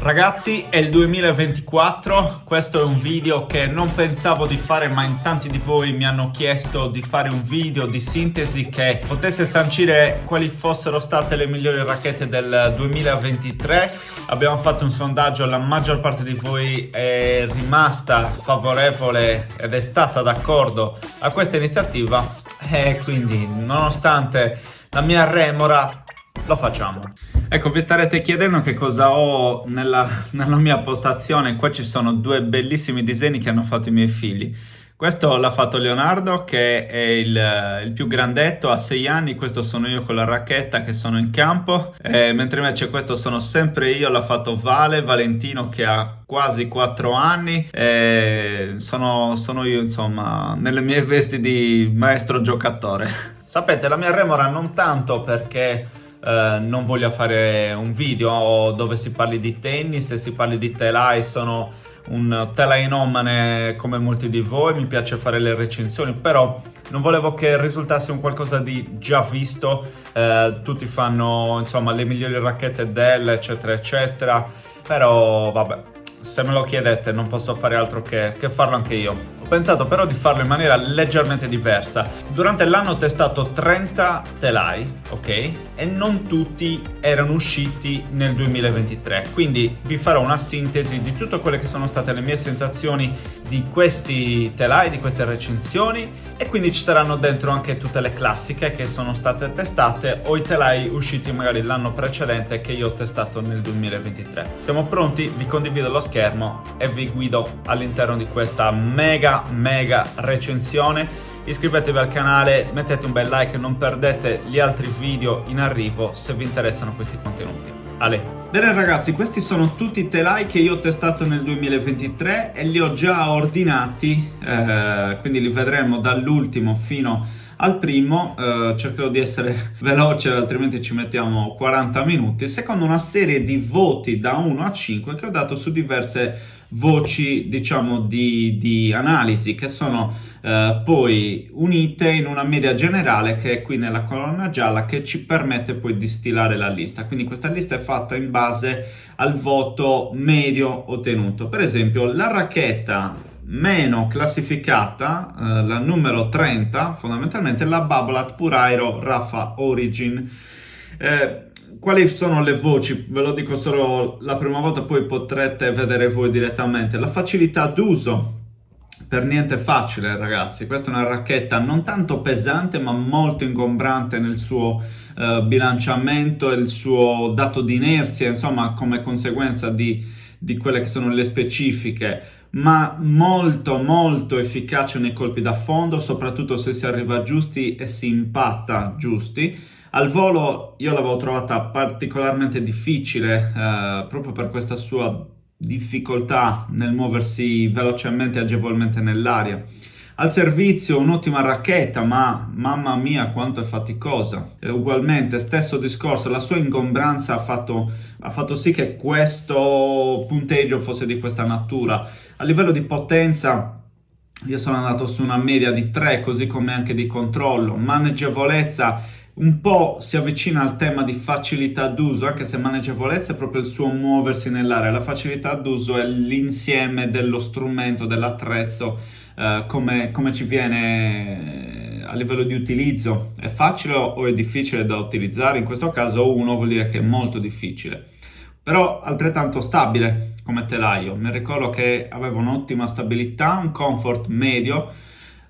Ragazzi, è il 2024, questo è un video che non pensavo di fare, ma in tanti di voi mi hanno chiesto di fare un video di sintesi che potesse sancire quali fossero state le migliori racchette del 2023. Abbiamo fatto un sondaggio, la maggior parte di voi è rimasta favorevole ed è stata d'accordo a questa iniziativa e quindi, nonostante la mia remora, lo facciamo. Ecco, vi starete chiedendo che cosa ho nella mia postazione. Qua ci sono due bellissimi disegni che hanno fatto i miei figli. Questo l'ha fatto Leonardo, che è il più grandetto, ha 6 anni. Questo sono io con la racchetta che sono in campo, mentre invece questo sono sempre io, l'ha fatto Valentino, che ha quasi 4 anni. Sono io, insomma, nelle mie vesti di maestro giocatore. Sapete, la mia remora non tanto perché non voglio fare un video dove si parli di tennis e si parli di telai. Sono un telainomane come molti di voi, mi piace fare le recensioni, però non volevo che risultasse un qualcosa di già visto. Tutti fanno, insomma, le migliori racchette eccetera eccetera, però vabbè, se me lo chiedete non posso fare altro che farlo anche io. Ho pensato però di farlo in maniera leggermente diversa. Durante l'anno ho testato 30 telai, ok? E non tutti erano usciti nel 2023. Quindi vi farò una sintesi di tutte quelle che sono state le mie sensazioni di questi telai, di queste recensioni, e quindi ci saranno dentro anche tutte le classiche che sono state testate o i telai usciti magari l'anno precedente che io ho testato nel 2023. Siamo pronti? Vi condivido lo schermo e vi guido all'interno di questa mega recensione. Iscrivetevi al canale, mettete un bel like e non perdete gli altri video in arrivo se vi interessano questi contenuti. Ale. Bene ragazzi, questi sono tutti i telai che io ho testato nel 2023 e li ho già ordinati, quindi li vedremo dall'ultimo fino al primo. Cercherò di essere veloce, altrimenti ci mettiamo 40 minuti, secondo una serie di voti da 1 a 5 che ho dato su diverse voci, diciamo, di analisi, che sono poi unite in una media generale che è qui nella colonna gialla, che ci permette poi di stilare la lista. Quindi questa lista è fatta in base al voto medio ottenuto. Per esempio, la racchetta meno classificata, la numero 30, fondamentalmente la Babolat Purairo Rafa Origin. Quali sono le voci? Ve lo dico solo la prima volta, poi potrete vedere voi direttamente. La facilità d'uso, per niente facile ragazzi. Questa è una racchetta non tanto pesante ma molto ingombrante nel suo bilanciamento e il suo dato di inerzia, insomma, come conseguenza di quelle che sono le specifiche, ma molto efficace nei colpi da fondo, soprattutto se si arriva giusti e si impatta giusti. Al volo io l'avevo trovata particolarmente difficile, proprio per questa sua difficoltà nel muoversi velocemente e agevolmente nell'aria. Al servizio un'ottima racchetta, ma mamma mia quanto è faticosa. E ugualmente, stesso discorso, la sua ingombranza ha fatto sì che questo punteggio fosse di questa natura. A livello di potenza io sono andato su una media di 3, così come anche di controllo. Maneggevolezza un po' si avvicina al tema di facilità d'uso, anche se maneggevolezza è proprio il suo muoversi nell'area. La facilità d'uso è l'insieme dello strumento, dell'attrezzo, come ci viene a livello di utilizzo. È facile o è difficile da utilizzare? In questo caso 1 vuol dire che è molto difficile, però altrettanto stabile come telaio. Mi ricordo che aveva un'ottima stabilità, un comfort medio,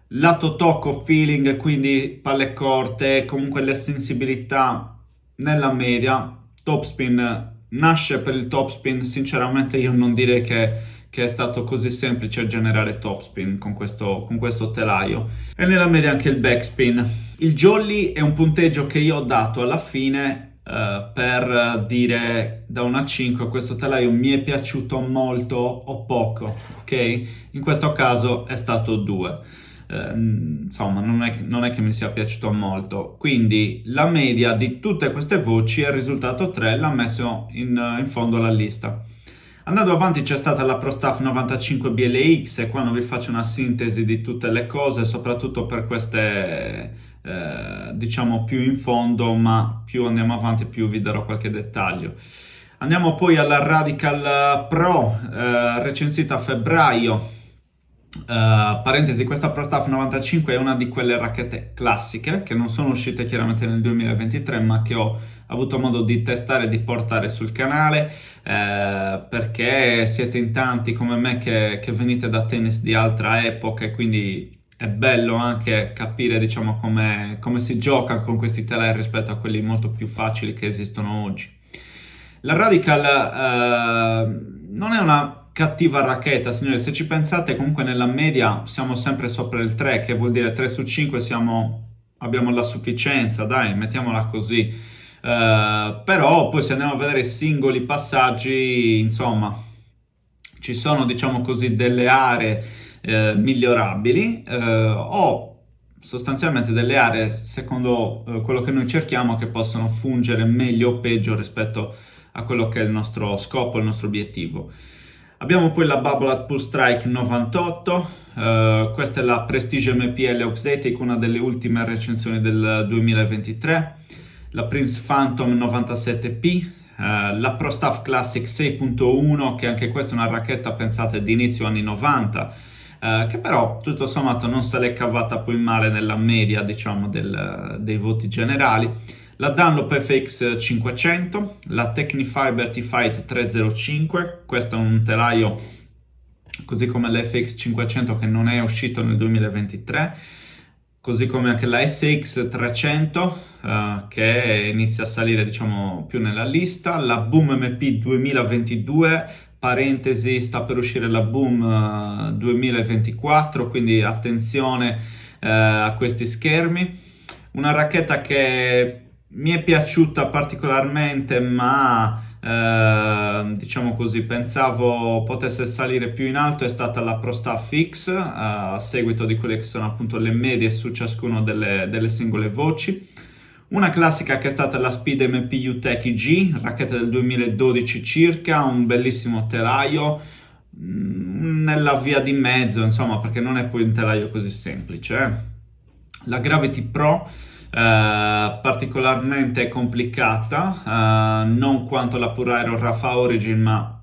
lato tocco feeling, quindi palle corte, comunque le sensibilità nella media. Topspin nasce per il topspin, sinceramente io non direi che è stato così semplice generare topspin con questo telaio, e nella media anche il backspin. Il jolly è un punteggio che io ho dato alla fine per dire da 1 a 5 questo telaio mi è piaciuto molto o poco, ok? In questo caso è stato 2. Insomma, non è che mi sia piaciuto molto, quindi la media di tutte queste voci è il risultato 3, l'ha messo in fondo alla lista. Andando avanti c'è stata la ProStaff 95 BLX, e qua non vi faccio una sintesi di tutte le cose, soprattutto per queste diciamo più in fondo, ma più andiamo avanti più vi darò qualche dettaglio. Andiamo poi alla Radical Pro, recensita a febbraio. Parentesi, questa Pro Staff 95 è una di quelle racchette classiche che non sono uscite chiaramente nel 2023, ma che ho avuto modo di testare e di portare sul canale, perché siete in tanti come me che venite da tennis di altra epoca, e quindi è bello anche capire, diciamo, come si gioca con questi telai rispetto a quelli molto più facili che esistono oggi. La Radical non è una cattiva racchetta, signore. Se ci pensate, comunque nella media siamo sempre sopra il 3, che vuol dire 3 su 5 abbiamo la sufficienza, dai, mettiamola così. Però poi se andiamo a vedere i singoli passaggi, insomma, ci sono, diciamo così, delle aree migliorabili, o sostanzialmente delle aree, secondo quello che noi cerchiamo, che possono fungere meglio o peggio rispetto a quello che è il nostro scopo, il nostro obiettivo. Abbiamo poi la Babolat Pure Strike 98, questa è la Prestige MPL Auxetic, una delle ultime recensioni del 2023, la Prince Phantom 97P, la Pro Staff Classic 6.1, che anche questa è una racchetta, pensate, di inizio anni 90, che però tutto sommato non se l'è cavata poi male nella media, diciamo, dei voti generali. La Dunlop FX 500, la Technifiber T-Fight 305, questo è un telaio così come l'FX 500 che non è uscito nel 2023, così come anche la SX 300 che inizia a salire, diciamo, più nella lista, la Boom MP 2022, parentesi, sta per uscire la Boom 2024, quindi attenzione a questi schermi. Una racchetta che mi è piaciuta particolarmente, ma diciamo così, pensavo potesse salire più in alto, è stata la Pro Staff X, a seguito di quelle che sono appunto le medie su ciascuna delle singole voci. Una classica che è stata la Speed MP UTech IG, racchetta del 2012 circa, un bellissimo telaio, nella via di mezzo, insomma, perché non è poi un telaio così semplice. La Gravity Pro, particolarmente complicata, non quanto la Pure Iron Rafa Origin, ma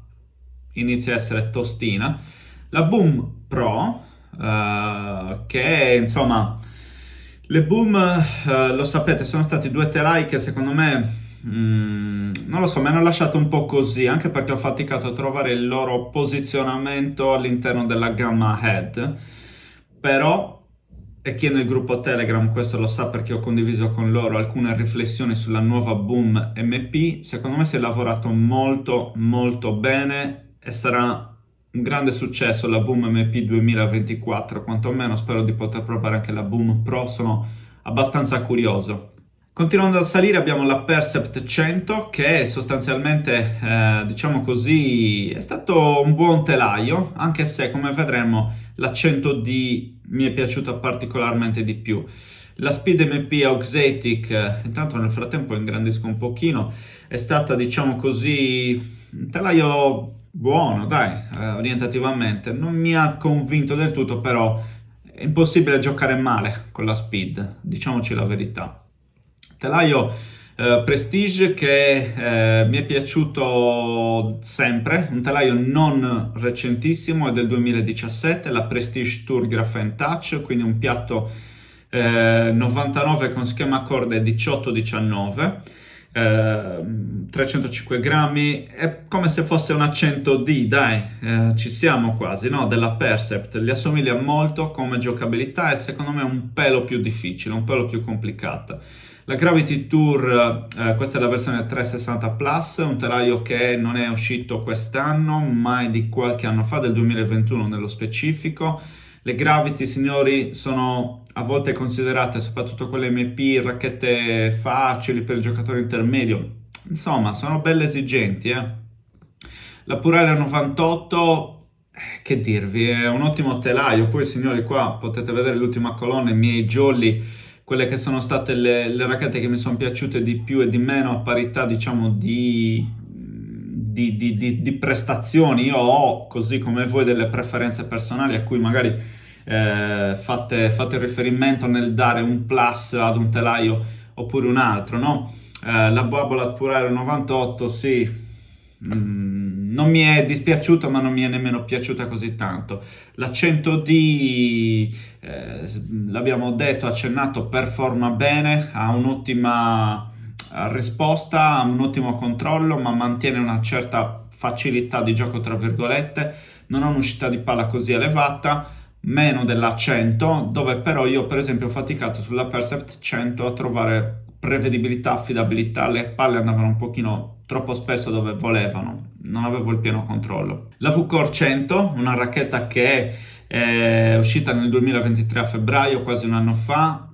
inizia a essere tostina. La Boom Pro, che insomma, le Boom, lo sapete, sono stati due telai che secondo me, non lo so, mi hanno lasciato un po' così, anche perché ho faticato a trovare il loro posizionamento all'interno della gamma Head, però, e chi è nel gruppo Telegram questo lo sa perché ho condiviso con loro alcune riflessioni sulla nuova Boom MP, secondo me si è lavorato molto molto bene e sarà un grande successo la Boom MP 2024, quantomeno spero di poter provare anche la Boom Pro, sono abbastanza curioso. Continuando a salire abbiamo la Percept 100, che sostanzialmente, diciamo così, è stato un buon telaio, anche se come vedremo la 100D mi è piaciuta particolarmente di più. La Speed MP Auxetic, intanto nel frattempo ingrandisco un pochino, è stata, diciamo così, un telaio buono, dai, orientativamente. Non mi ha convinto del tutto, però è impossibile giocare male con la Speed, diciamoci la verità. Telaio Prestige che mi è piaciuto sempre, un telaio non recentissimo, è del 2017, la Prestige Tour Graphene Touch, quindi un piatto 99 con schema corde 18-19, 305 grammi, è come se fosse una 100D, dai, ci siamo quasi, no? Della Percept, gli assomiglia molto come giocabilità e secondo me è un pelo più difficile, un pelo più complicata. La Gravity Tour, questa è la versione 360 Plus, un telaio che non è uscito quest'anno, ma è di qualche anno fa, del 2021 nello specifico. Le Gravity, signori, sono a volte considerate, soprattutto quelle MP, racchette facili per il giocatore intermedio. Insomma, sono belle esigenti, La Pure 98, che dirvi, è un ottimo telaio. Poi, signori, qua potete vedere l'ultima colonna, i miei jolly, quelle che sono state le racchette che mi sono piaciute di più e di meno a parità, diciamo, di prestazioni. Io ho, così come voi, delle preferenze personali a cui magari fate riferimento nel dare un plus ad un telaio oppure un altro, no? La Babolat Pure 98, sì, Non mi è dispiaciuto, ma non mi è nemmeno piaciuta così tanto. La 100D, l'abbiamo detto, accennato, performa bene, ha un'ottima risposta, ha un ottimo controllo, ma mantiene una certa facilità di gioco, tra virgolette. Non ha un'uscita di palla così elevata, meno della 100, dove però io per esempio ho faticato sulla Percept 100 a trovare prevedibilità, affidabilità, le palle andavano un pochino troppo spesso dove volevano, non avevo il pieno controllo. La V-Core 100, una racchetta che è uscita nel 2023 a febbraio, quasi un anno fa.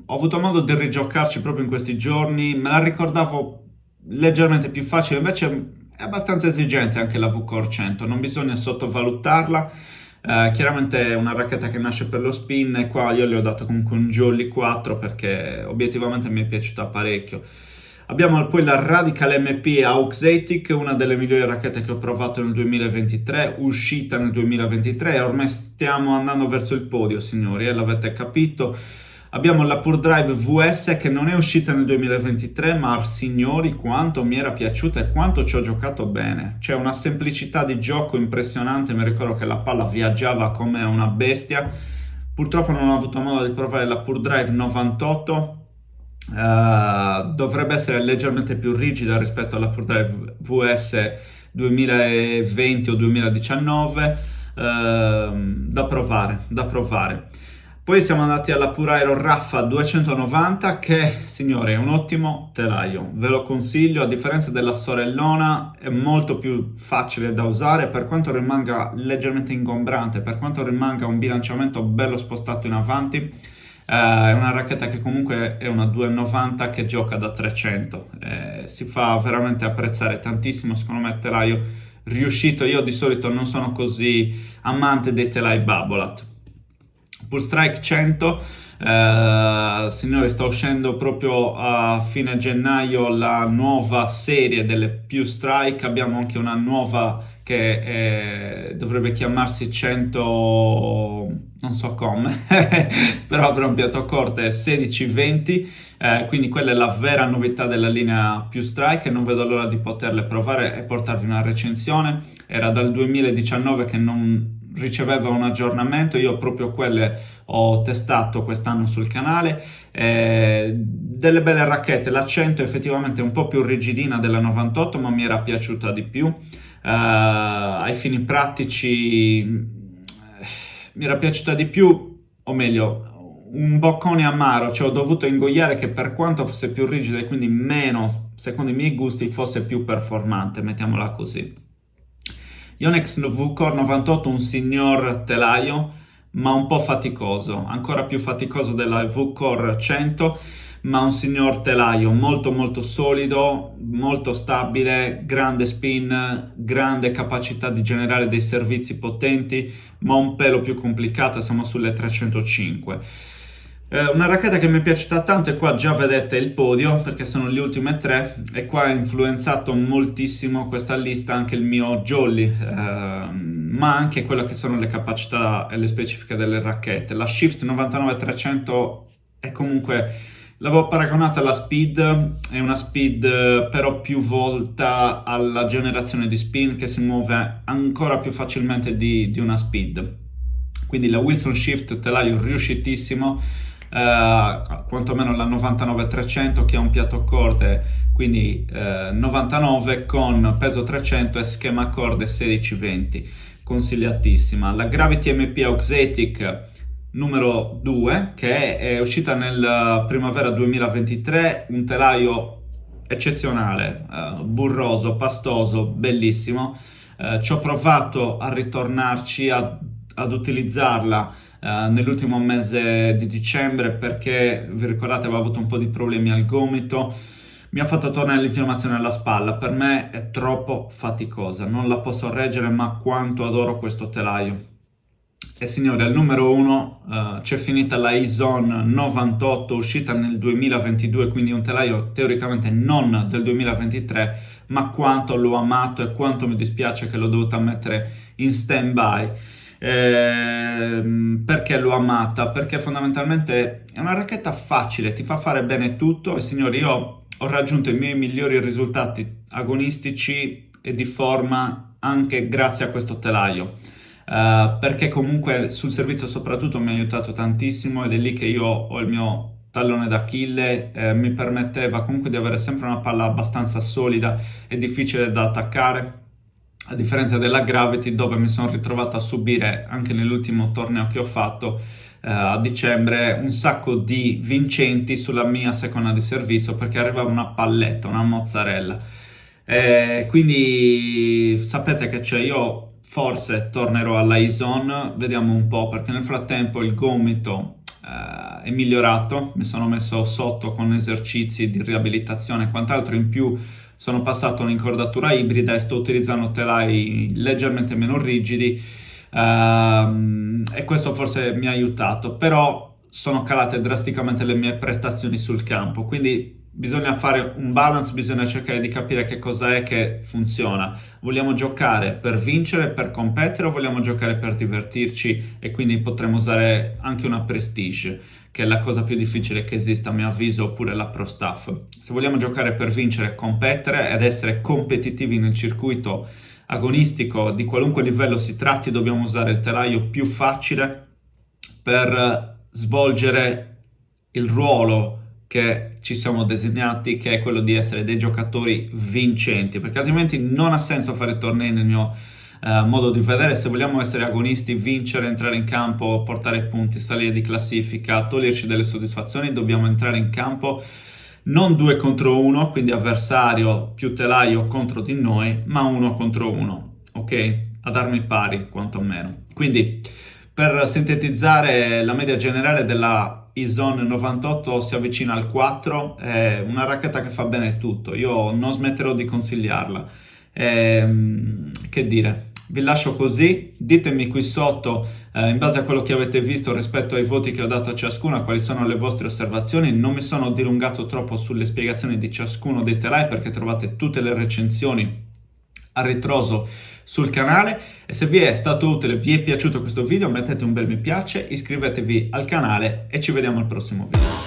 Ho avuto modo di rigiocarci proprio in questi giorni, me la ricordavo leggermente più facile, invece è abbastanza esigente anche la V-Core 100, non bisogna sottovalutarla. Chiaramente è una racchetta che nasce per lo spin e qua io le ho dato comunque un Jolly 4 perché obiettivamente mi è piaciuta parecchio. Abbiamo poi la Radical MP Auxetic, una delle migliori racchette che ho provato nel 2023, uscita nel 2023 e ormai stiamo andando verso il podio, signori, l'avete capito. Abbiamo la Pure Drive VS che non è uscita nel 2023, ma signori quanto mi era piaciuta e quanto ci ho giocato bene. C'è una semplicità di gioco impressionante, mi ricordo che la palla viaggiava come una bestia. Purtroppo non ho avuto modo di provare la Pure Drive 98, dovrebbe essere leggermente più rigida rispetto alla Pure Drive VS 2020 o 2019, da provare. Poi siamo andati alla Pure Aero Raffa 290 che, signori, è un ottimo telaio, ve lo consiglio, a differenza della sorellona è molto più facile da usare, per quanto rimanga leggermente ingombrante, per quanto rimanga un bilanciamento bello spostato in avanti. È una racchetta che comunque è una 290 che gioca da 300, si fa veramente apprezzare tantissimo, secondo me telaio riuscito. Io di solito non sono così amante dei telai Babolat. Pure Strike 100, signori, sta uscendo proprio a fine gennaio la nuova serie delle Pure Strike, abbiamo anche una nuova che dovrebbe chiamarsi 100, non so come, però avrà un piatto corte 16-20, quindi quella è la vera novità della linea Pure Strike e non vedo l'ora di poterle provare e portarvi una recensione. Era dal 2019 che non riceveva un aggiornamento, io proprio quelle ho testato quest'anno sul canale, delle belle racchette. La 100 effettivamente è un po' più rigidina della 98, ma mi era piaciuta di più. Ai fini pratici mi era piaciuta di più, o meglio, un boccone amaro, cioè ho dovuto ingoiare che per quanto fosse più rigida e quindi meno, secondo i miei gusti, fosse più performante, mettiamola così. Yonex V-Core 98, un signor telaio, ma un po' faticoso, ancora più faticoso della V-Core 100, ma un signor telaio molto molto solido, molto stabile, grande spin, grande capacità di generare dei servizi potenti, ma un pelo più complicato, siamo sulle 305. Una racchetta che mi è piaciuta tanto, e qua già vedete il podio perché sono le ultime tre, e qua ha influenzato moltissimo questa lista anche il mio Jolly, ma anche quelle che sono le capacità e le specifiche delle racchette. La Shift 99-300 è comunque, l'avevo paragonata alla Speed, è una Speed però più volta alla generazione di spin, che si muove ancora più facilmente di una Speed. Quindi la Wilson Shift telaio riuscitissimo, quantomeno la 99-300 che ha un piatto corde, quindi 99 con peso 300 e schema corde 16-20, consigliatissima. La Gravity MP Auxetic numero 2 che è uscita nel primavera 2023, un telaio eccezionale, burroso, pastoso, bellissimo. Ci ho provato a ritornarci ad utilizzarla nell'ultimo mese di dicembre perché, vi ricordate, avevo avuto un po' di problemi al gomito, mi ha fatto tornare l'infiammazione alla spalla. Per me è troppo faticosa, non la posso reggere, ma quanto adoro questo telaio. E signori, al numero 1 c'è finita la Izon 98, uscita nel 2022, quindi un telaio teoricamente non del 2023, ma quanto l'ho amato e quanto mi dispiace che l'ho dovuta mettere in stand-by. Perché l'ho amata? Perché fondamentalmente è una racchetta facile, ti fa fare bene tutto. E signori, io ho raggiunto i miei migliori risultati agonistici e di forma anche grazie a questo telaio. Perché comunque sul servizio soprattutto mi ha aiutato tantissimo ed è lì che io ho il mio tallone d'Achille, mi permetteva comunque di avere sempre una palla abbastanza solida e difficile da attaccare, a differenza della Gravity, dove mi sono ritrovato a subire anche nell'ultimo torneo che ho fatto a dicembre un sacco di vincenti sulla mia seconda di servizio, perché arrivava una palletta, una mozzarella. Quindi sapete che c'è, io forse tornerò alla ISON, vediamo un po', perché nel frattempo il gomito è migliorato, mi sono messo sotto con esercizi di riabilitazione e quant'altro. In più sono passato a un'incordatura ibrida e sto utilizzando telai leggermente meno rigidi, e questo forse mi ha aiutato, però sono calate drasticamente le mie prestazioni sul campo, quindi bisogna fare un balance, bisogna cercare di capire che cosa è che funziona. Vogliamo giocare per vincere, per competere, o vogliamo giocare per divertirci e quindi potremo usare anche una Prestige, che è la cosa più difficile che esista a mio avviso, oppure la Pro Staff. Se vogliamo giocare per vincere, competere ed essere competitivi nel circuito agonistico di qualunque livello si tratti, dobbiamo usare il telaio più facile per svolgere il ruolo che ci siamo designati, che è quello di essere dei giocatori vincenti, perché altrimenti non ha senso fare tornei nel mio modo di vedere. Se vogliamo essere agonisti, vincere, entrare in campo, portare punti, salire di classifica, toglierci delle soddisfazioni, dobbiamo entrare in campo non 2 contro 1, quindi avversario più telaio contro di noi, ma 1 contro 1, ok? Ad armi pari, quantomeno. Quindi, per sintetizzare, la media generale della ISON 98 si avvicina al 4, è una racchetta che fa bene tutto, io non smetterò di consigliarla. Che dire, vi lascio così, ditemi qui sotto, in base a quello che avete visto rispetto ai voti che ho dato a ciascuna, quali sono le vostre osservazioni. Non mi sono dilungato troppo sulle spiegazioni di ciascuno dei telai, perché trovate tutte le recensioni a ritroso sul canale, e se vi è stato utile, vi è piaciuto questo video, mettete un bel mi piace, iscrivetevi al canale e ci vediamo al prossimo video.